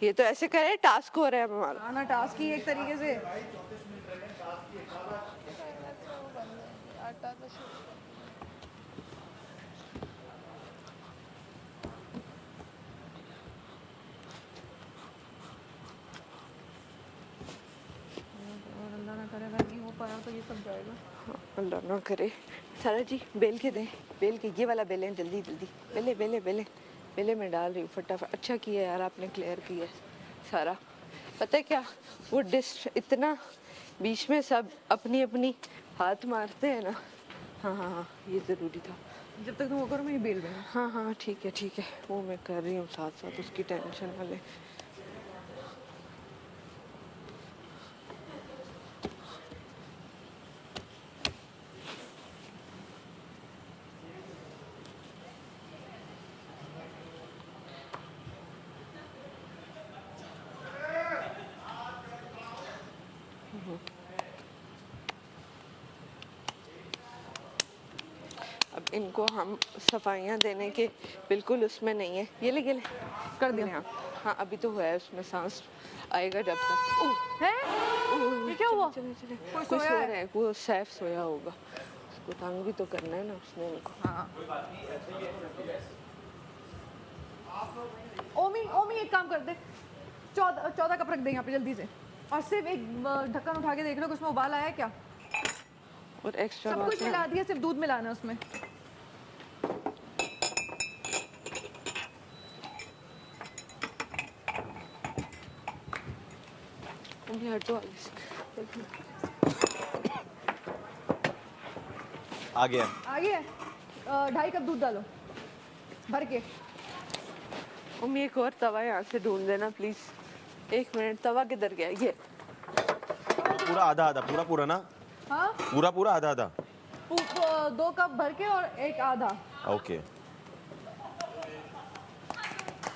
ये तो ऐसे करे टास्क हो रहा है हमारा। हाँ ना, टास्क ही एक तरीके से। आटा तो शुरू कर। और अल्लाह ना करे अगर नहीं हो पाया तो ये सब जाएगा। हाँ, अल्लाह ना करे। सारा जी बेल के दें, बेल के, ये वाला बेलें जल्दी जल्दी, बेले बेले बेले बेले में डाल रही हूँ फटाफट। अच्छा किया यार आपने क्लियर किया सारा। पता है क्या, वो डिश इतना बीच में सब अपनी अपनी हाथ मारते हैं ना। हाँ हाँ हाँ, ये ज़रूरी था। जब तक तुम वो करो मैं ये बेल रही हूँ। हाँ हाँ ठीक है, वो मैं कर रही हूँ साथ साथ, उसकी टेंशन वाले। अब इनको हम सफाइयाँ देने के बिल्कुल उसमें नहीं है। ये ले कर दिया। हाँ अभी तो हुआ है, उसमें सांस आएगा जब तक। ओह है ये क्या हुआ? चले कोई कोई सोया सो है? रहा है, वो सैफ सोया होगा, उसको तंग भी तो करना है ना उसने इनको। हाँ। ओमी ओमी एक काम कर दे, 14 कप रख दे यहाँ पे जल्दी से, और सिर्फ एक ढक्कन उठा के देख लो कि उसमें उबाल आया है क्या। और एक्स्ट्रा सब कुछ मिला दिया, सिर्फ दूध मिलाना है उसमें। हटो आ गया। आ गया। 2.5 कप दूध डालो भर के। उम्मी एक और तवा यहाँ से ढूंढ देना प्लीज। 1 मिनट, तवा किधर गया? ये पूरा आधा आधा, पूरा पूरा ना? हाँ पूरा पूरा आधा आधा। 2 कप भर के और एक आधा। ओके।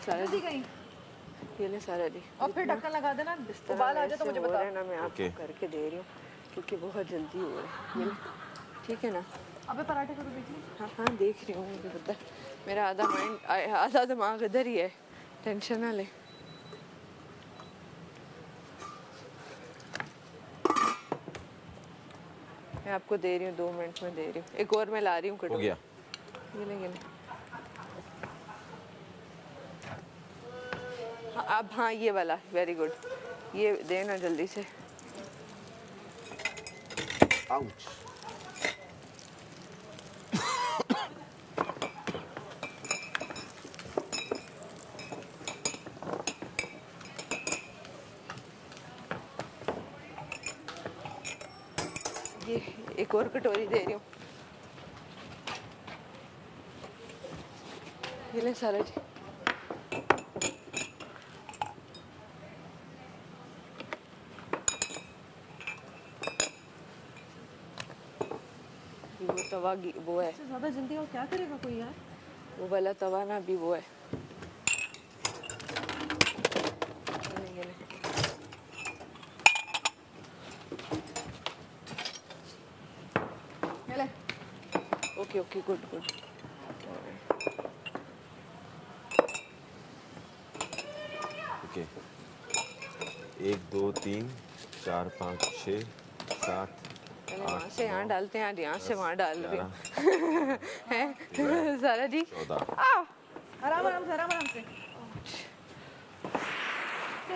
जल्दी कहीं। ये ले सारा दी। और फिर ढक्कन लगा देना, उबाल आ जाए तो मुझे बता। ना मैं आपको करके दे रही हूँ क्योंकि बहुत जल्दी हो रहा है। ठीक है ना? अबे पराठे करो देख ली। हाँ हाँ देख रही हूँ, मुझे पता है। मेरा आधा माइंड, आधा दिमाग इधर ही है, टेंशन ना ले। मैं आपको दे रही हूँ, 2 मिनट में दे रही हूँ। एक और मैं ला रही हूँ। हो गया। ये ले हाँ, अब हाँ ये वाला वेरी गुड, ये देना जल्दी से। आउच। ये एक और कटोरी दे रही हूँ। ये ले सारा जी। वो तवा वो है, इससे ज़्यादा जल्दी और क्या करेगा कोई यार। वो वाला तवा ना अभी वो है। Okay okay good good. Okay 1 2 3 4 5 6 7 वहाँ से यहाँ डालते हैं, यहाँ से वहाँ डाल रही हूँ। हैं सारा जी? 14। आराम आराम से, आराम आराम से।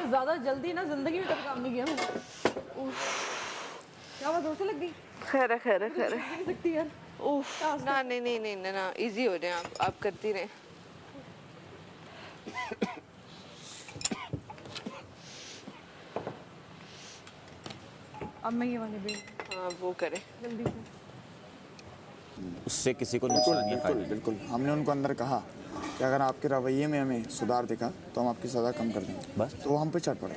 ज़्यादा जल्दी ना जिंदगी में कभी काम नहीं किया मैंने। क्या बात, से लग गई? खैर है खैर है खैर है। नहीं सकती यार। ना नहीं नहीं नहीं ना, इजी हो जाए, आप करती रहें। अब मैं ये वाले बेल। हाँ वो करें जल्दी से। उससे किसी को नुकसान या फायदा? बिल्कुल, हमने उनको अंदर कहा कि अगर आपके रवैये में हमें सुधार दिखा तो हम आपकी सज़ा कम कर देंगे। बस तो वो हम पे चढ़ पड़े।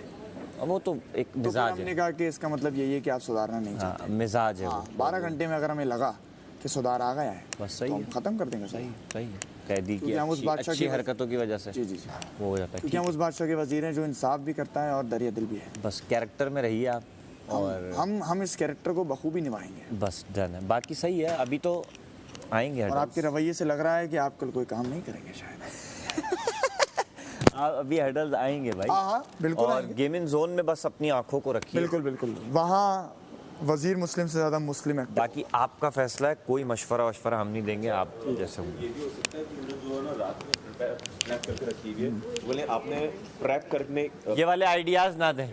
अब वो तो एक तो मिजाज हमने है। कहा कि इसका मतलब यही है कि आप सुधारना नहीं हाँ, चाहते। मिजाज है वो। 12 घंटे में अगर हमें लगा कि सुधार आ गया है बस सही तो हम है। ख़त्म कर देंगे। सही है। कैदी की क्योंकि हम उस बादशाह अच्छी की हरकतों की वजह से जी जी जी, वो हो जाता है। क्योंकि हम उस बादशाह के वजीर हैं जो इंसाफ भी करता है और दरिया दिल भी है। बस कैरेक्टर में रहिए आप, और हम इस कैरेक्टर को बखूबी निभाएंगे। बस डन है, बाकी सही है। अभी तो आएंगे और आपके रवैये से लग रहा है कि आप कल कोई काम नहीं करेंगे शायद। अभी हर्डल्स आएंगे भाई। हाँ, बिल्कुल और आएंगे। गेमिंग जोन में बस अपनी आंखों को रखिए। बिल्कुल बिल्कुल, वहाँ वजीर मुस्लिम से ज़्यादा मुस्लिम है। बाकी आपका फैसला है, कोई मशवरा हम नहीं देंगे, आप जैसे होंगे। ये भी हो सकता है कि उन्होंने जो है ना रात में प्रेप करके रखी हुई है, बोले आपने प्रेप करने ये वाले आइडियाज ना दें।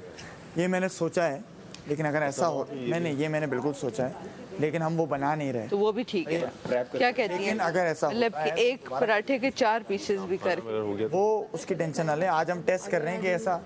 ये मैंने सोचा है, लेकिन अगर ऐसा हो, मैंने ये बिल्कुल सोचा है, लेकिन हम वो बना नहीं रहे। तो वो भी ठीक है। क्या कहती है? लेकिन अगर ऐसा मतलब कि एक पराठे के 4 पीसेस भी कर हो गया। वो उसकी टेंशन ना ले, आज हम टेस्ट कर रहे हैं कि ऐसा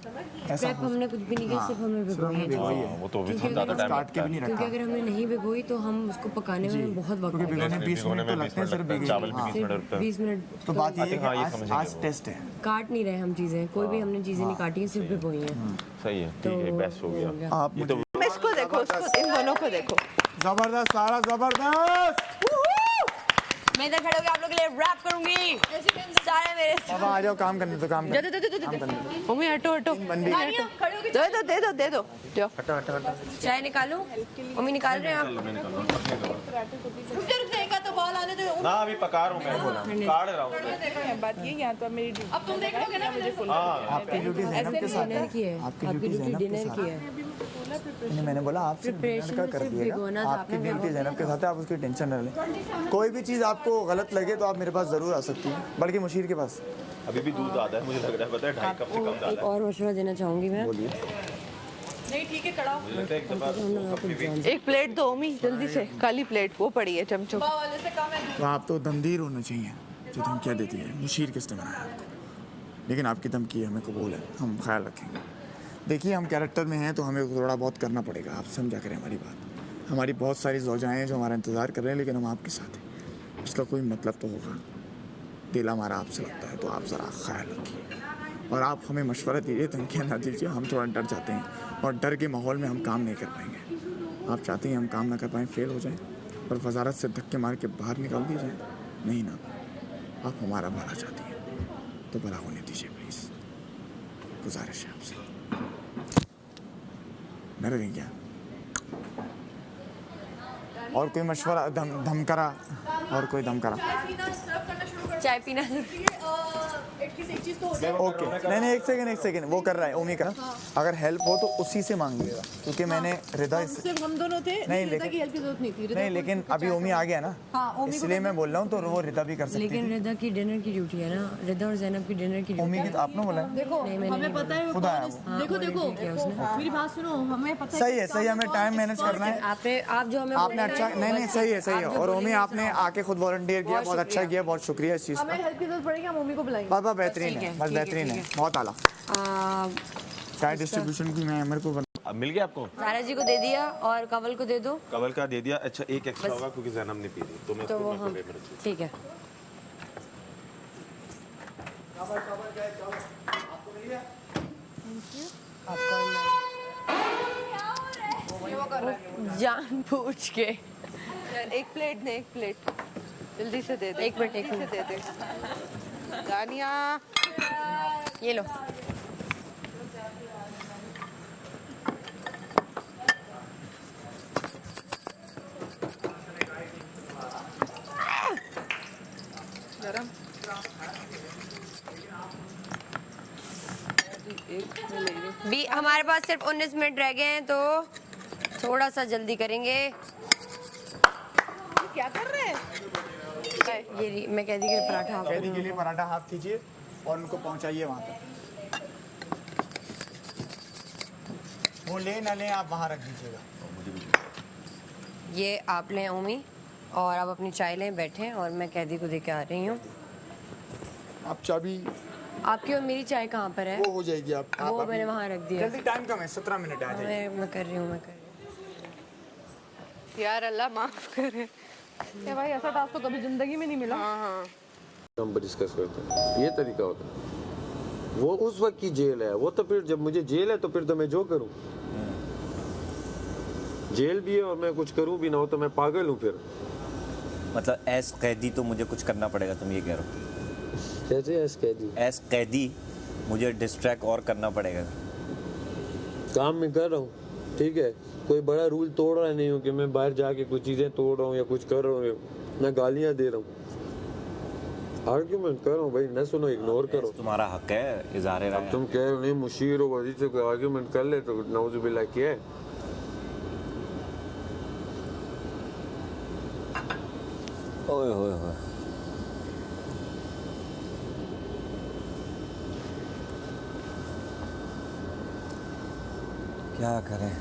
प्रेप हमने कुछ भी नहीं किया, सिर्फ हमने भिगोई है। वो तो भी ज़्यादा टाइम काट के भी नहीं क्योंकि रखा, अगर हमने नहीं भिगोई तो हम उसको पकाने में बहुत वक्त क्योंकि भिगोने 20 मिनट तो लगते हैं सिर्फ भिगोने। चावल भी 20 मिनट लगता है। 20 मिनट तो बात ये है हाँ, ये कि समझेंगे आज टेस्ट है। काट नहीं रहे हम चीज़ें, कोई भी हमने चीज़ें नहीं काटी हैं, सिर्फ भिगोई हैं। सही है, ठीक है, बेस्ट हो गया। आप ये तो मैं इसको देखो, उसको, इन दोनों को देखो। जबरदस्त, सारा जबरदस्त। मैं इधर खड़े होकर आप लोगों के लिए रैप करूंगी सारे मेरे। बाबा आ जाओ, काम करने दो, काम करने दे मम्मी हटो हटो, बंदी दे दो चाय निकालूं? मम्मी निकाल रहे हैं आप? ना अभी पका रहा हूँ मैं, काट रहा हूँ। बात ये यहाँ तो मेरी अब तुम देख लोगे ना मुझे फुल। आपकी ड्यूटी जैनब के साथ डिनर है। की है, आपकी आपकी ड्यूटी ड्यूटी जैनब के डिनर साथ की है। है। नहीं, मैंने बोला आप सिर्फ डिनर Preparation का में कर सिर्फ दिएगा। भिगोना था, आपकी आपने ड्यूटी जैनब के साथ है, आप उसकी टेंशन न लें। कोई भी चीज़ आपको गलत लगे तो आप मेरे पास ज़रूर आ सकती हैं, बल्कि मुशीर के पास। अभी भी दूध आधा है, मुझे लग रहा है, पता है 2.5 कप से कम एक डाला और मशवरा देना चाहूंगी मैं। नहीं ठीक है, कड़ाओ है। लगता है एक दफा एक प्लेट दो मम्मी जल्दी से, काली प्लेट वो पड़ी है चमचों। वाले से कम है। तो आप तो दमदीर होना चाहिए, जो तुम क्या देती है। मुशीर किसने बनाया आपको? लेकिन आपकी धमकी हमें कबूल है, हम ख्याल रखेंगे। देखिए, हम कैरेक्टर में हैं तो हमें थोड़ा बहुत करना पड़ेगा, आप समझा करें हमारी बात। हमारी बहुत सारी ज़ौजाएँ हैं जो हमारा इंतज़ार कर रहे हैं, लेकिन हम आपके साथ हैं, उसका कोई मतलब तो होगा। दिल हमारा आपसे लगता है, तो आप ज़रा ख्याल रखिए और आप हमें मशवरा दीजिए, धमकियाँ ना दीजिए। हम थोड़ा डर जाते हैं और डर के माहौल में हम काम नहीं कर पाएंगे। आप चाहते हैं हम काम ना कर पाएँ, फेल हो जाएँ और वजारत से धक्के मार के बाहर निकाल दिए जाए? नहीं ना, आप हमारा भला चाहती हैं तो भला होने दीजिए प्लीज़, गुजारिश है आपसे। डर गई क्या? और कोई मशवरा, धमकरा, और कोई धमकरा? चाय पीना एक चीज तो हो जाए। ओके, नहीं एक सेकंड, वो कर रहा है ओमी का। अगर हेल्प हो तो उसी से मांगिएगा, क्योंकि मैंने रिदा सिर्फ हम दोनों थे, नहीं, रिदा लेकिन- की हेल्प की जरूरत नहीं थी। रिदा नहीं, को लेकिन कुछ अभी ओमी आ गया ना, हाँ, ओमी को इसलिए मैं बोल रहा हूँ, तो वो रिदा भी कर सकती लेकिन थी। रिदा की डिनर की ड्यूटी है ना, रिदा और जैनब की डिनर की ड्यूटी ओमी की तो आपने बोला है। देखो हमें पता है वो खुद आया कौन वो। है। देखो देखो मेरी बात सुनो, हमें पता है सही है, हमें टाइम मैनेज करना है। आप जो हमें आपने अच्छा, नहीं सही है। और ओमी आपने आके खुद वॉलंटियर किया, बहुत अच्छा किया, बहुत शुक्रिया इस चीज़ हमें का। हेल्प की जरूरत पड़ेगी, हम मम्मी को बुलाएंगे। बस बेहतरीन ठीक है, है, बस ठीक है, बेहतरीन ठीक है, बहुत आला। आ, चाय डिस्ट्रीब्यूशन की मैं मेरे को अब मिल गया आपको? सारा जी को दे दिया और कंवल को दे दो। कवल का दे दिया। अच्छा, एक एक्स्ट्रा होगा क्योंकि जैनब ने पी ली, तो मैं तो उसको वो मैं हम पेपर रखूँ। ठीक है। जान पूछ के यार एक प्लेट दे, एक प्लेट जल्दी से दे दे, एक मिनट, एक जल्दी से दे दे। दानिया ये लो। गरम एक मैं ले रही हूँ। भी हमारे पास सिर्फ 19 मिनट रह गए हैं, तो थोड़ा सा जल्दी करेंगे। क्या कर रहे हैं? मैं कह दी कि पराठा आप कैदी के लिए पराठा हाफ कीजिए और उनको पहुंचाइए वहाँ तक। वो ले ना ले, आप वहाँ रख दीजिएगा। ये आप लें ओमी, और आप अपनी चाय लें, बैठें, और मैं कैदी को दे के आ रही हूँ। आप चाबी, आपकी और मेरी चाय कहाँ पर है? वो हो जाएगी। आप वो मैंने वहाँ रख दिया। जल्दी, टाइम कम है, 17 मिनट आ जाइए। मैं कर रही हूँ। यार अल्लाह माफ करे। क्या भाई, ऐसा टास्क तो कभी जिंदगी में नहीं मिला। हाँ हम डिस्कस करते हैं, ये तरीका होता है। वो उस वक्त की जेल है, वो तो फिर जब मुझे जेल है तो फिर तो मैं जो करूं, जेल भी है और मैं कुछ करूं भी ना हो तो मैं पागल हूं फिर। मतलब एस कैदी तो मुझे कुछ करना पड़ेगा, तुम ये कह रहे हो? कैसे है कैदी? एस कैदी मुझे डिस्ट्रैक्ट और करना पड़ेगा। काम में कर रहा हूँ, ठीक है, कोई बड़ा रूल तोड़ रहा नहीं हूँ कि मैं बाहर जाके कुछ चीजें तोड़ रहा हूँ या कुछ कर रहा हूँ, मैं गालियां दे रहा हूँ। आर्ग्यूमेंट कर रहा हूँ भाई, न सुनो, इग्नोर करो। तुम्हारा हक है इज़हार राय। तुम कह रहे नहीं मुशीर और वजीर से आर्ग्यूमेंट कर ले तो नाउजुबिल्लाह क्या है। ओए होए होए, क्या करें।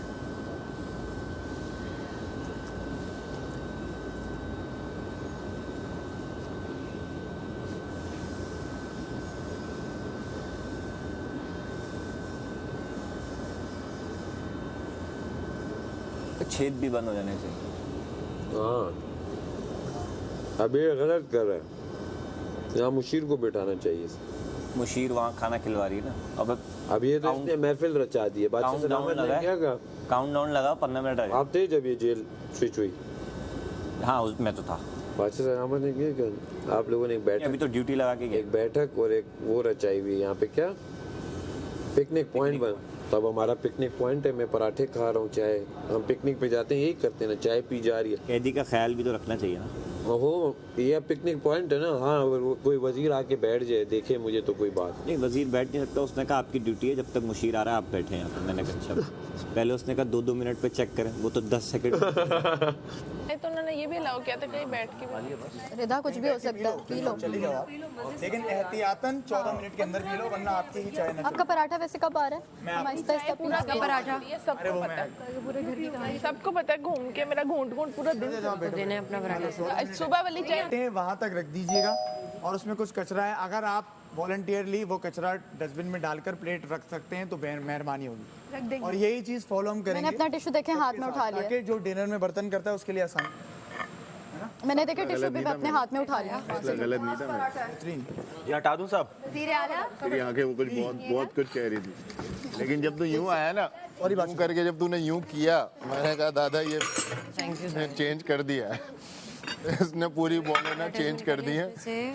छेद भी बंद हो जाने चाहिए। हाँ, अब ये गलत कर रहा है, यहाँ मुशीर को बैठाना चाहिए। मुशीर वहाँ खाना खिलवा रही है ना। अब ये तो इसने महफिल रचा दी है। बादशाह सलामत ने क्या कहा? काउंटडाउन लगा, 15 मिनट रह गए। आप थे जब ये जेल स्विच हुई? हाँ मैं तो था। बादशाह सलामत ने क्या कहा? आप लोगों ने एक बैठक, अभी तो ड्यूटी लगा के गए। एक बैठक और एक वो रचाई हुई है यहाँ पे, क्या पिकनिक पॉइंट बन। तब हमारा पिकनिक पॉइंट है, मैं पराठे खा रहा हूँ, चाय, हम पिकनिक पे जाते हैं यही करते हैं ना, चाय पी जा रही है। कैदी का ख्याल भी तो रखना चाहिए ना। हो ये पिकनिक पॉइंट है ना। हाँ, अगर कोई वजीर आके बैठ जाए देखे मुझे तो कोई बात नहीं, वजीर बैठ नहीं सकता। उसने कहा आपकी ड्यूटी है, जब तक मुशीर आ रहा है आप बैठे हैं यहाँ पर। मैंने कहा अच्छा। पहले उसने कहा 2-2 मिनट पे चेक करें, वो तो 10 सेकंड। तो उन्होंने ये भी अलाउ किया था कहीं बैठ के भी। रिदा कुछ भी हो सकता है, पी लो। चले जाओ आप, लेकिन एहतियातन 14 मिनट के अंदर पी लो, वरना आपकी ही चाय ना। आपका पराठा वैसे कब आ रहा है? हम आहिस्ता पूरा आहिस्ता पराठा सबको पता है, पूरे घर की कहानी सबको पता है। घूम के मेरा घूंट पूरा दिन देना है अपना पराठा। सुबह वाली चाय वहाँ तक रख दीजिएगा, और उसमें कुछ कचरा है, अगर आप वॉलंटियरली वो कचरा डस्टबिन में डालकर प्लेट रख सकते हैं तो मेहरबानी होगी। और यही चीज़ फॉलो हम करेंगे। मैंने अपना टिश्यू देखे हाथ में उठा लिया, ताकि जो डिनर में बर्तन करता है उसके लिए आसान। मैंने देखे टिश्यू भी अपने हाथ में उठा लिया। गलत नहीं था मैं। ये हटा दूं साहब? तेरी आंखें वो कुछ बहुत कुछ कह रही थी, लेकिन जब तू यूं आया ना और यूं करके जब तूने यूं किया, मैंने कहा दादा ये चेंज कर दिया है। इसने पूरी बॉलें ना चेंज कर दी है।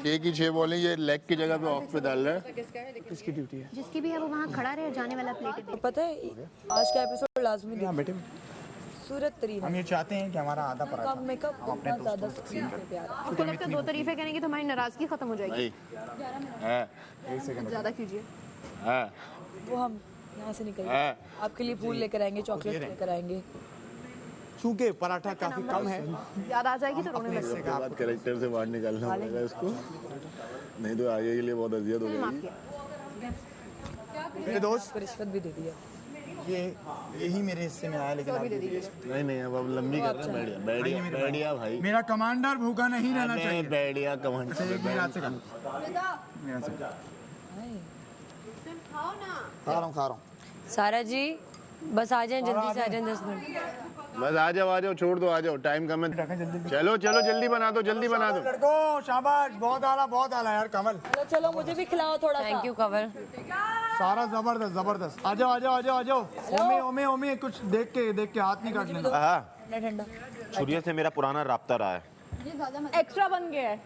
6 की 6 बॉलें ये लेग की जगह पे ऑफ पे डाल रहा है। किसकी ड्यूटी है? जिसकी भी है वो वहाँ खड़ा रहे, जाने वाला प्लेट है। पता है आज का एपिसोड लाजमी यहाँ बैठे सूरत तरीन हम ये चाहते हैं कि हमारा आधा पराठा मेकअप अपने ज्यादा सक्सेस पे प्यार है। आपको लगता है 2 तारीफें करेंगे तो हमारी नाराजगी खत्म हो जाएगी? ज्यादा कीजिए। वो हम यहाँ से निकल आपके लिए फूल लेकर आएंगे, चॉकलेट लेकर आएंगे। चूंकि पराठा काफी कम है, याद आ जाएगी तो रोने लगेगा। के बाद कैरेक्टर से बाहर निकालना पड़ेगा इसको, नहीं तो आगे के लिए बहुत अजियत हो जाएगी। मेरे दोस्त रिश्वत भी दे दिया। यही मेरे हिस्से में आया, लेकिन नहीं अब लंबी कर रहे हैं। बैठिया भाई, मेरा कमांडर भूखा नहीं रहना चाहिए। बैठिया कमांडर। खा रहा हूँ। सारा जी बस आ जाएं, जल्दी से आ जाएं, 10 मिनट। बस आ जाओ, छोड़ दो, आ जाओ, टाइम कम है। चलो जल्दी बना दो। लड़को शाबाश, बहुत आला यार कमल। चलो मुझे भी खिलाओ थोड़ा सा। थैंक यू कवल। सारा जबरदस्त। आ जाओ। ओमी कुछ देख के हाथ नहीं काट लेना। ठंडा छुरिया से मेरा पुराना राब्ता रहा है। एक्स्ट्रा बन गया है,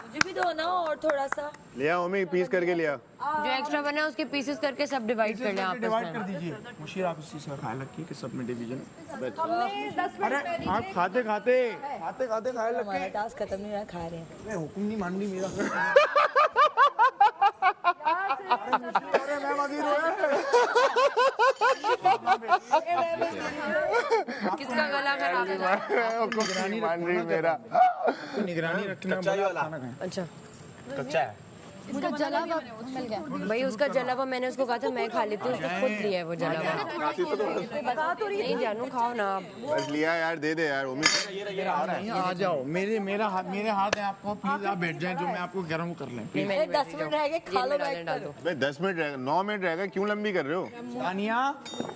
मुझे भी दो ना और थोड़ा सा। लिया ओमी, पीस करके लिया। जो एक्स्ट्रा बना है उसके पीसेस करके सब डिवाइड कर लें आपस डिवाइड कर में। दीजिए। मुशीर आप इस चीज का ख्याल रखिए कि सब में डिवीजन। हमने 10 अरे आप खाते ख्याल हमारा रखिए। टास्क खत्म नहीं हुआ, खा रहे हैं। मैं हुक्म नहीं मान रही मेरा। अरे मैं वजीर किसका गला खराब है? निगरानी रखना। अच्छा कच्चा है। मुझे जला हुआ मिल गया। भाई उसका जला हुआ मैंने उसको कहा था मैं खा लेती हूँ, उसने खुद लिया है वो जला हुआ। नहीं जानू, खाओ ना आप। बस लिया यार, दे दे यार ओमी। आ जाओ, मेरे हाथ है, आपको प्लीज आप बैठ जाएं, जो मैं आपको गर्म कर लें। 10 मिनट रह गए, खा लो बैठ कर। भाई 10 मिनट रहेगा, 9 मिनट रहेगा, क्यों लंबी कर रहे हो? तानिया,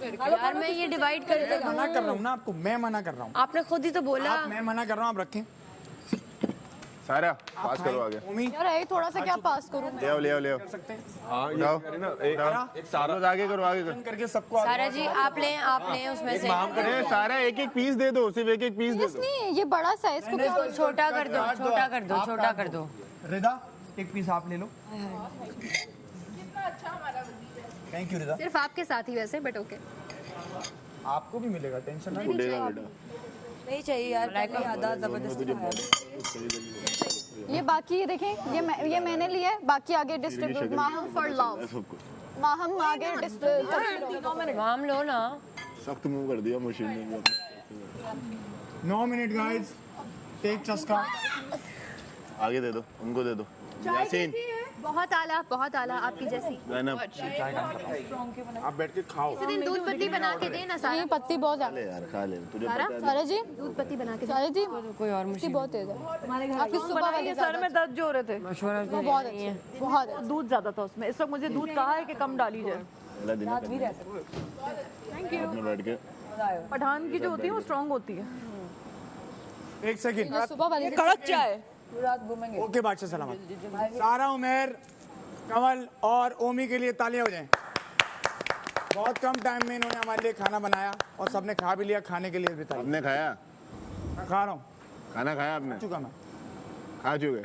यार मैं ये डिवाइड करके मना कर रहा हूँ ना आपको, मैं मना कर रहा हूँ। आपने खुद ही तो बोला। मैं मना कर रहा हूँ, आप रखें। सारा पास करो आगे। ओमी यार यही थोड़ा सा क्या पास करूं? ले आओ। हाँ एक सारा आगे करो। करके सबको सारा जी आप लें उसमें से। अरे सारा एक पीस दे दो, सिर्फ एक पीस दे दो। नहीं ये बड़ा साइज को क्या? छोटा कर दो। रिदा एक पीस आप ले लो। थैंक यू रिदा। सिर्फ आपके साथ ही वैसे, बट ओके। आपको भी मिलेगा, टेंशन ना उड़ेगा बेटा। नहीं चाहिए यार, आधा जबरदस्ती खाया। ये बाकी ये देखें, ये मैंने लिया है, बाकी आगे distribute Maham for love, Maham आगे डिस्ट्रीब्यूट। माम लो ना। सख्त मुंह कर दिया मशीन ने। 9 मिनट गाइस, टेक चस्का। आगे दे दो, उनको दे दो। यासीन बहुत आला आपकी जैसी। आप बैठ के खाओ। किसी दिन दूध पत्ती बना के देना सारा। पत्ती बहुत है ले यार, खा ले तुझे सारा जी, दूध पत्ती बना के सारा जी। कोई और मुश्किल बहुत तेज है आपकी सुबह वाली। सर में दर्द जो हो रहे थे, मशवरा वो बहुत अच्छी है, बहुत है। दूध ज्यादा था उसमें, इस वक्त मुझे दूध कहा है कि कम डाली जाए। Thank you. बैठ के पठान की जो होती है वो स्ट्रांग होती है। 1 सेकंड। सुबह वाली कड़क चाय। रात घूमेंगे। ओके बादशाह सलामत। सारा, उमेर, कमल और ओमी के लिए तालियां हो जाएं। बहुत कम टाइम में इन्होंने हमारे लिए खाना बनाया और सबने खा भी लिया। खाने के लिए भी तालियां। आपने खाया? मैं खा रहा हूँ। खाना खाया आपने? चुका मैं। खा चुके।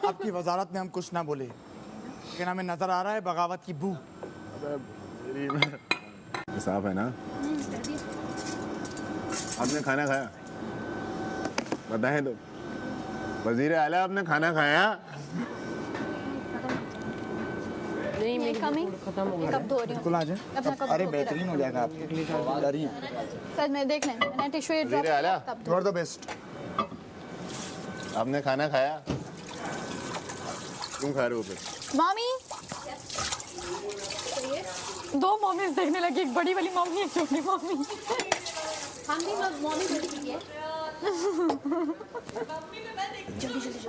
आपकी वजारत में हम कुछ ना बोले, लेकिन हमें नजर आ रहा है बगावत की बू। साफ है ना? आपने खाना खाया? बताएं तो। वजीर आला, आपने खाना खाया? नहीं, मेरी कमी खत्म हो गया। कब धो रही हूँ बिल्कुल आ जाए। अरे बेहतरीन हो जाएगा आपके लिए। सर मैं देख लें, मैंने टिश्यू ये ड्रॉप वजीर आला, यू आर द बेस्ट। आपने खाना खाया? क्यों खा रहे हो फिर? मामी 2 मॉमीज देखने लगी, एक बड़ी वाली मॉमी, एक छोटी मॉमी। हम भी मॉमी बड़ी की है। जल्दी जल्दी जल्दी।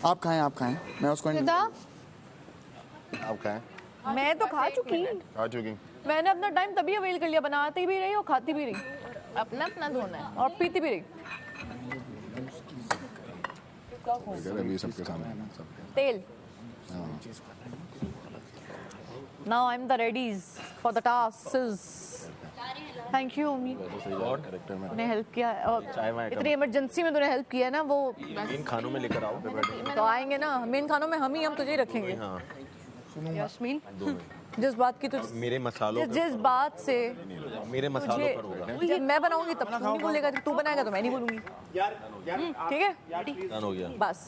आप खाएं, मैं उसको सिद्धा आप खाएं? मैं तो खा चुकी। खा चुकी। मैंने अपना टाइम तभी अवेल कर लिया, बनाती भी रही और खाती भी रही, अपना अपना धोना है, और पीती भी रही। अभी सबके सामने सबके। तेल। Now I'm the readies for the tasks. Thank you mummy, तूने हेल्प किया और इतनी इमरजेंसी में तूने हेल्प किया है ना। वो इन खानों में लेकर आओ। तो आएंगे ना मेन खानों में, हम तुझे ही रखेंगे। यास्मीन, जिस बात की तुझ मेरे मसालों जिस बात से मेरे मसालों पर होगा। जब मैं बनाऊंगी तब तू नहीं बोलेगा, तू बनाएगा तो मैं नहीं बोलूंगी। ठीक है, डन हो गया। बस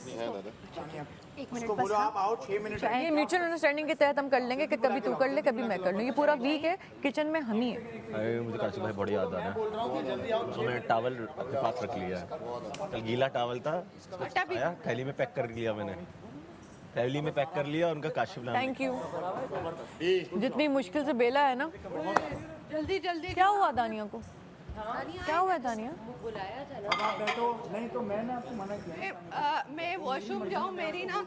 उसको बोलो आप आओ 6 मिनट। ये म्यूचुअल अंडरस्टैंडिंग के तहत हम कर लेंगे कि कभी तू कर ले कभी मैं कर लूँ। ये पूरा वीक है, किचन में हम ही है। अरे मुझे काशिफ भाई बड़ी याद आ रहा है। तो मैंने टॉवल अपने पास रख लिया है। कल गीला टॉवल था, आया थैली में पैक कर लिया मैंने। थैली में पैक कर लिया, उनका काशिफ नाम। Thank you. जितनी मुश्किल से बेला है ना। जल्दी जल्दी। क्या हुआ दानिया को? क्या हुआ है दानिया? बुलाया था ना। अब आप बैठो। नहीं तो मैंने आपको मना किया। मैं वॉशरूम जाऊँ, मेरी ना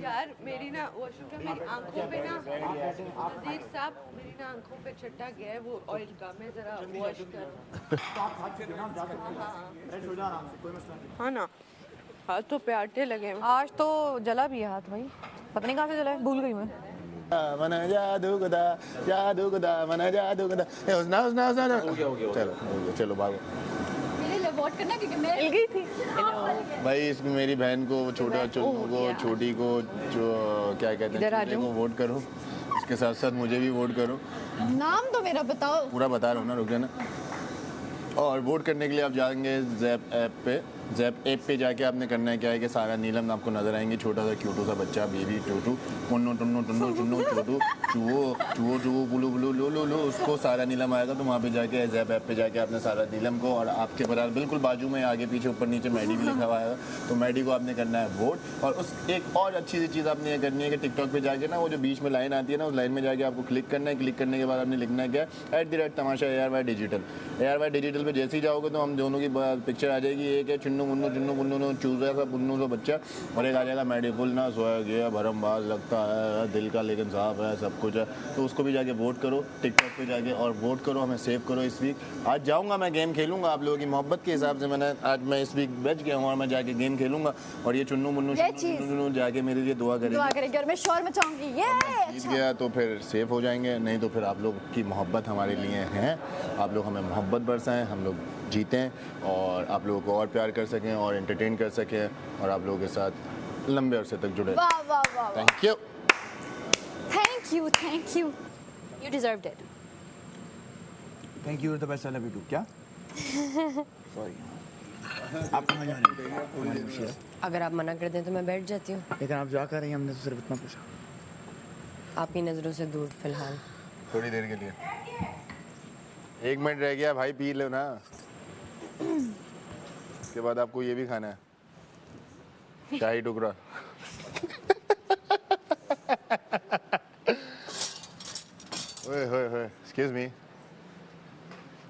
यार मेरी ना वॉशरूम जाऊँ, मेरी आंखों पे ना नज़ीर साहब मेरी ना आंखों पे छट्टा गया है वो ऑयल का, मैं जरा वॉश कर। हाँ ना, हाथों पे आटे लगे हैं। आज तो जला भी है हाथ भाई, पता नहीं कहाँ से जला है, भूल गई मैं। मना जादू गुदा मना जादू गुदा। चलो भागो। वोट करना क्योंकि मैं मिल गई थी। भाई इसमें मेरी बहन को, छोटा चुन्नू को, छोटी को, जो क्या कहते हैं, छोटे को वोट करो। इसके साथ साथ मुझे भी वोट करो। नाम तो मेरा बताओ। पूरा बता रहा हूँ ना, रुक जाना। और वोट करने के लिए आप जाएंगे ज़ैप ऐप पे जाके आपने करना है क्या है कि सारा नीलम आपको नजर आएंगे। छोटा सा क्यूटू सा बच्चा, बेबी टोटू, टुन्नो टुन्नो टुन्नो टुन्नो छोटू चूहो चूहो चूहो बुलू बुलू लो लो लो, उसको सारा नीलम आएगा। तो वहाँ पे जाके ज़ैप ऐप पे जाके आपने सारा नीलम को, और आपके बराबर बिल्कुल बाजू में आगे पीछे ऊपर नीचे मैडी भी लिखा हुआ आएगा, तो मैडी को आपने करना है वोट। और उस एक और अच्छी सी चीज़ आपने ये करनी है कि टिकटॉक पे जाके ना वो जो बीच में लाइन आती है ना, उस लाइन में जाके आपको क्लिक करना है। क्लिक करने के बाद आपने लिखना है क्या, @तमाशा ARY डिजिटल। ARY डिजिटल पे जैसे ही जाओगे तो हम दोनों की पिक्चर आ जाएगी। एक है चुन्नू चुन्नू मुन्नू चूजा सा बुन्नू सा बच्चा, और एक आ जाएगा मेडिफुल ना सोया गया भरमबाज लगता है दिल का लेकिन साफ है सब कुछ है। तो उसको भी जाके वोट करो टिकटॉक पे जाके, और वोट करो, हमें सेव करो इस वीक। आज जाऊँगा मैं गेम खेलूँगा आप लोगों की मोहब्बत के हिसाब से, मैंने आज मैं इस वीक बच गया हूँ और मैं जाके गेम खेलूँगा, और ये चुन्नू मुन्नू जाके मेरे लिए दुआ करेगी और मैं शोर मचाऊंगी। ये जीत गया तो फिर सेफ हो जाएंगे, नहीं तो फिर आप लोग की मोहब्बत हमारे लिए है, आप लोग हमें मोहब्बत बरसाएं, हम लोग जीतें और आप लोगों को और प्यार कर सकें और एंटरटेन कर सकें और आप लोगों के साथ लंबे अरसे तक जुड़े। वाह वाह वाह, thank you thank you, You deserved it. Thank you, the best, I love you too. क्या सॉरी आप कहाँ जा रही हैं हमारी मुशीरा? अगर आप मना कर दें तो मैं बैठ जाती हूँ। लेकिन आप जा कर रही हैं, हमने तो सिर्फ इतना पूछा। आपकी नज़रों से दूर फिलहाल। थोड़ी देर के लिए, 1 मिनट रह गया भाई, पी लो ना, उसके बाद आपको ये भी खाना है शाही टुकड़ा। ओए होए होए, एक्सक्यूज मी।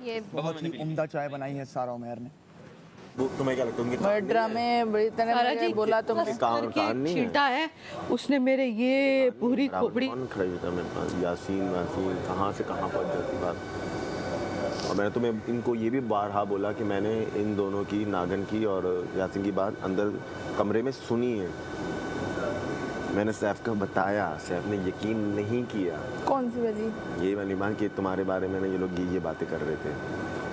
ये बहुत ही उम्दा चाय बनाई है सारा उमर ने। वो तुम्हें क्या लगता है उनकी मर्डरा में बड़ी तरह मुझे बोला तुमने कान नहीं है? छींटा है उसने मेरे ये पूरी खोपड़ी। कौन खड़ा हुआ था मेरे पास? यासीन कहाँ से कहाँ पहुँच जाती बात। और मैंने तुम्हें इनको ये भी बारहा बोला कि मैंने इन दोनों की, नागन की और यासीन की बात अंदर कमरे में सुनी है। मैंने सैफ को बताया, सैफ ने यकीन नहीं किया। कौन सी वाली? ये वाली बात कि तुम्हारे बारे में ये लोग ये बातें कर रहे थे,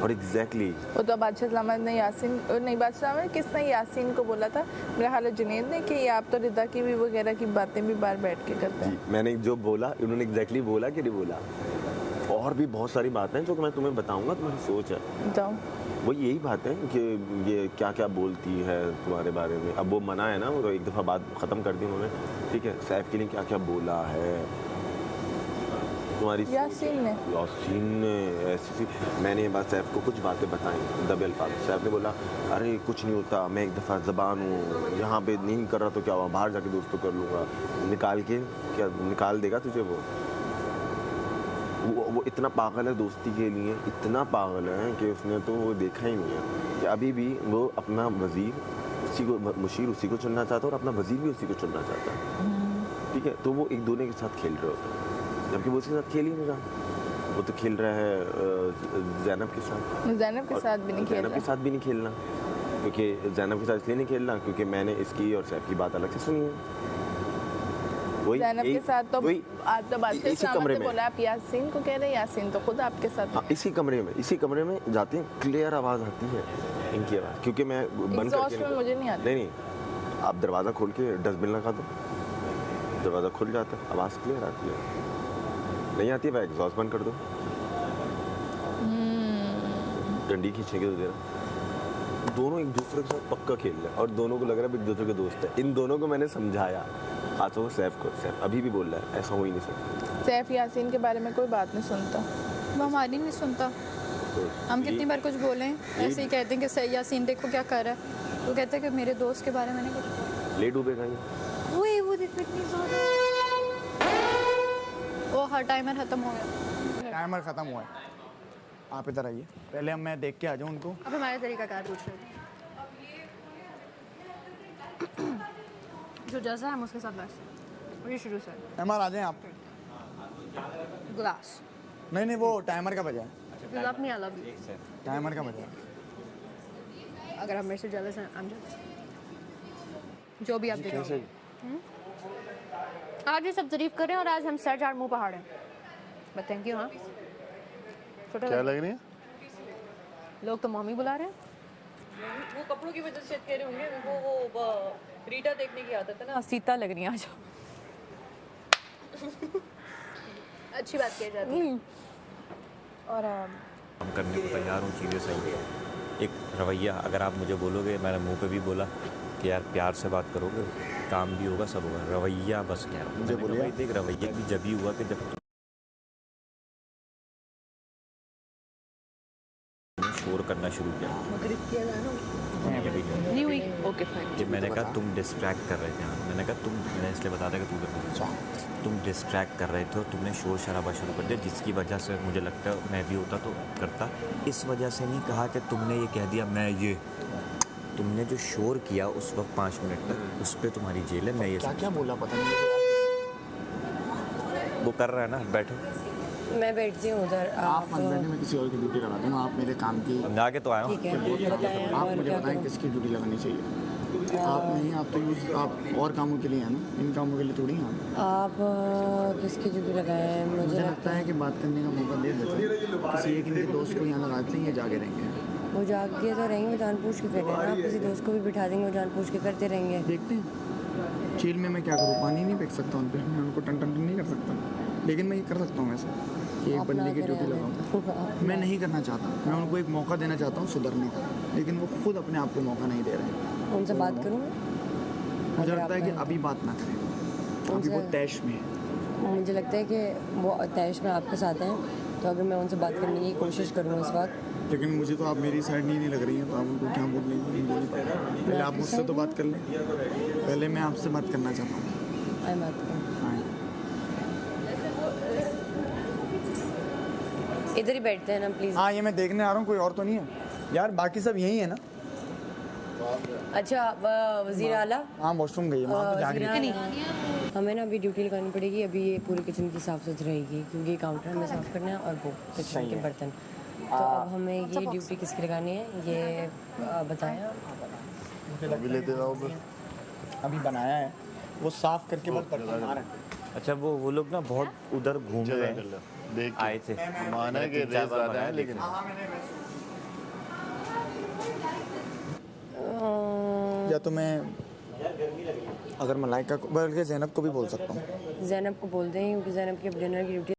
और एग्जैक्टली वो तो बादशाह सलामत ने यासीन, नहीं बादशाह सलामत किसने यासीन को बोला था, मेरा हाल जुनैद ने, कि ये आप तो रिदा की भी वगैरह की बातें भी बाहर बैठ के करते हैं। मैंने जो बोला उन्होंने एग्जैक्टली बोला कि नहीं बोला। और भी बहुत सारी बातें जो मैं तुम्हें बताऊंगा, तुम्हारी सोच है बताओ। वो यही बात है कि ये क्या क्या बोलती है तुम्हारे बारे में। अब वो मना है ना, वो तो एक दफ़ा बात ख़त्म कर दी उन्होंने, ठीक है। सैफ के लिए क्या क्या बोला है तुम्हारी यासीन ने ऐसी मैंने ये बात सैफ को कुछ बातें बताई दबे अल्फाज। सैफ ने बोला अरे कुछ नहीं होता, मैं एक दफ़ा ज़बान हूँ, यहाँ पे नहीं कर रहा तो क्या हुआ, बाहर जाके दोस्तों कर लूँगा। निकाल के क्या निकाल देगा तुझे? वो इतना पागल है दोस्ती के लिए, इतना पागल है कि उसने तो वो देखा ही नहीं है कि अभी भी वो अपना वज़ीर उसी को, मुशीर उसी को चुनना चाहता है और अपना वज़ीर भी उसी को चुनना चाहता है, ठीक है। तो वो एक दूसरे के साथ खेल रहे होते हैं, जबकि वो उसके साथ खेल ही नहीं रहा। वो तो खेल रहा है ज़ैनब के साथ। ज़ैनब के साथ भी नहीं खेलना, ज़ैनब के साथ भी नहीं खेलना, क्योंकि ज़ैनब के साथ इसलिए नहीं खेलना क्योंकि मैंने इसकी और सैफ की बात अलग से सुनी है। ज़ैनब के साथ तो आज तो बादशाह इसी कमरे में बोला, आप यासीन को कह रहे हैं, यासीन तो खुद आपके साथ। हाँ, इसी कमरे में जाते हैं, क्लियर आवाज़ आती है इनकी आवाज़, क्योंकि मैं बंद करके मुझे नहीं आती। नहीं, आप दरवाज़ा खोल के डस्टबिन लगा दो, दरवाज़ा खुल जाता है, आवाज़ क्लियर आती है। नहीं आती है, एग्जॉस्ट बंद कर दो, डंडी खींचेंगे तो जरा। दोनों एक दूसरे के साथ पक्का खेल रहे हैं और दोनों को लग रहा है एक दूसरे के दोस्त है। इन दोनों को मैंने समझाया, खासतौर को सैफ को। सैफ अभी भी बोल रहा है ऐसा हो ही नहीं सकता। सैफ यासीन के बारे में कोई बात नहीं सुनता, वो हमारी नहीं सुनता। हम कितनी बार कुछ बोले ऐसे ही कहते हैं कि यासीन देखो क्या कर रहा है, वो कहता है कि मेरे दोस्त के बारे में नहीं कुछ। ले डूबेगा ये। वो देखो इतनी ज़्यादा। वो हर टाइमर ख़त्म हो गया। टाइमर ख़त्म हुआ है, आप इधर आइए, पहले हम मैं देख के आ जाऊँ उनको। अब हमारे तरीक़ाकार पूछ रहे थे जो जैसा हम उसके साथ वैसे वही शुरू से। एमआर आ जाएं आप। ग्लास नहीं वो टाइमर का बजा है। You love me, I love you. Timer का बजा है। अगर हम मेरे से जेलस हैं, आई एम जेलस, जो भी आप देख रहे हो। आज ये सब तारीफ करें और आज हम सर चार मुंह पहाड़ हैं। But thank you. हाँ क्या लग रही है? लोग तो मम्मी बुला रहे हैं। वो कपड़ों की वजह से कह रहे होंगे, वो रीटा देखने की आदत है ना। सीता लग रही है आज। अच्छी बात कही जाती है। और हम करने को तैयार हूँ चीज़ें सही है। एक रवैया अगर आप मुझे बोलोगे, मैंने मुंह पे भी बोला कि यार प्यार से बात करोगे, काम भी होगा, सब होगा। रवैया बस क्या मुझे बोलिए, देख रवैया भी जब ही हुआ कि जब शोर करना शुरू किया। नहीं हुई, ओके फाइन। कि मैंने कहा तुम डिस्ट्रैक्ट कर रहे थे। मैंने कहा मैंने इसलिए बता दिया कि तुम डिस्ट्रैक्ट कर रहे थे और तुमने शोर शराबा शुरू कर दिया, जिसकी वजह से मुझे लगता है मैं भी होता तो करता। इस वजह से नहीं कहा कि तुमने ये कह दिया मैं ये तुमने जो शोर किया उस वक्त 5 मिनट तक, उस पर तुम्हारी जेल है। मैं ये क्या क्या बोला पता नहीं। वो कर रहा है ना, बैठो। मैं बैठती हूँ उधर, आप मत बैठे, मैं किसी और की ड्यूटी लगा दूँगा। आप मेरे काम की, मैं आके तो आया हूँ। ठीक है बताएं आप और मुझे क्या बताएं करूँ? किसकी ड्यूटी लगानी चाहिए। आप नहीं, आप तो यूज आप और कामों के लिए हैं ना, इन कामों के लिए थोड़ी हैं। आप किसकी ड्यूटी लगाए हैं? मुझे लगता है कि बात करने का मौका दे देते हैं किसी एक इनके दोस्त को यहाँ लगाते हैं, ये जाके रहेंगे। वो जाके तो रहेंगे, जानबूझ के फिर रहे हैं। आप किसी दोस्त को भी बिठा देंगे, वो जानबूझ के करते रहेंगे। देखते हैं जेल में मैं क्या करूँ, पानी नहीं फेंक सकता उन पर, मैं उनको टन टन नहीं कर सकता, लेकिन मैं ये कर सकता हूँ वैसे कि एक बंदे की ड्यूटी लगाऊँ। मैं नहीं करना चाहता, मैं उनको एक मौका देना चाहता हूँ सुधरने का, लेकिन वो खुद अपने आप को मौका नहीं दे रहे हैं। उनसे बात करूँ? मुझे लगता है कि अभी बात ना करें, अभी वो तैश में है। मुझे लगता है कि वो तैश में आपके साथ हैं, तो अगर मैं उनसे बात करने की कोशिश करूँ इस वक्त, लेकिन मुझे तो आप मेरी साइड नहीं लग रही हैं, तो आप उनको क्या बोल रही हैं मुझे नहीं पता। पहले आप मुझसे तो बात कर लें, पहले मैं आपसे बात करना चाहता हूँ। मैं बात करूँ? इधर ही बैठते हैं ना प्लीज़। हाँ, ये मैं देखने आ रहा हूँ, कोई और तो नहीं है यार, बाकी सब यही है ना। अच्छा वज़ीर आला, हाँ वॉशरूम गई है, वहाँ तो जाके हमें ना अभी ड्यूटी लगानी पड़ेगी। अभी ये पूरी किचन की साफ सुथरी रहेगी, क्योंकि काउंटर हमें साफ़ करना है और वो किचन के बर्तन। तो अब हमें ये ड्यूटी किसकी लगानी है, ये बताएं। अभी लेते जाओ बस। अभी बनाया है, वो साफ करके बस बर्तन आ रहे हैं। अच्छा, वो लोग ना बहुत उधर घूम रहे देख आए थे, माना के रेस ज़्यादा है, लेकिन या तो मैं अगर मलाइका को, बल्कि ज़ैनब को भी बोल सकता हूँ। ज़ैनब को बोल दें, क्योंकि ज़ैनब की अब डिनर की ड्यूटी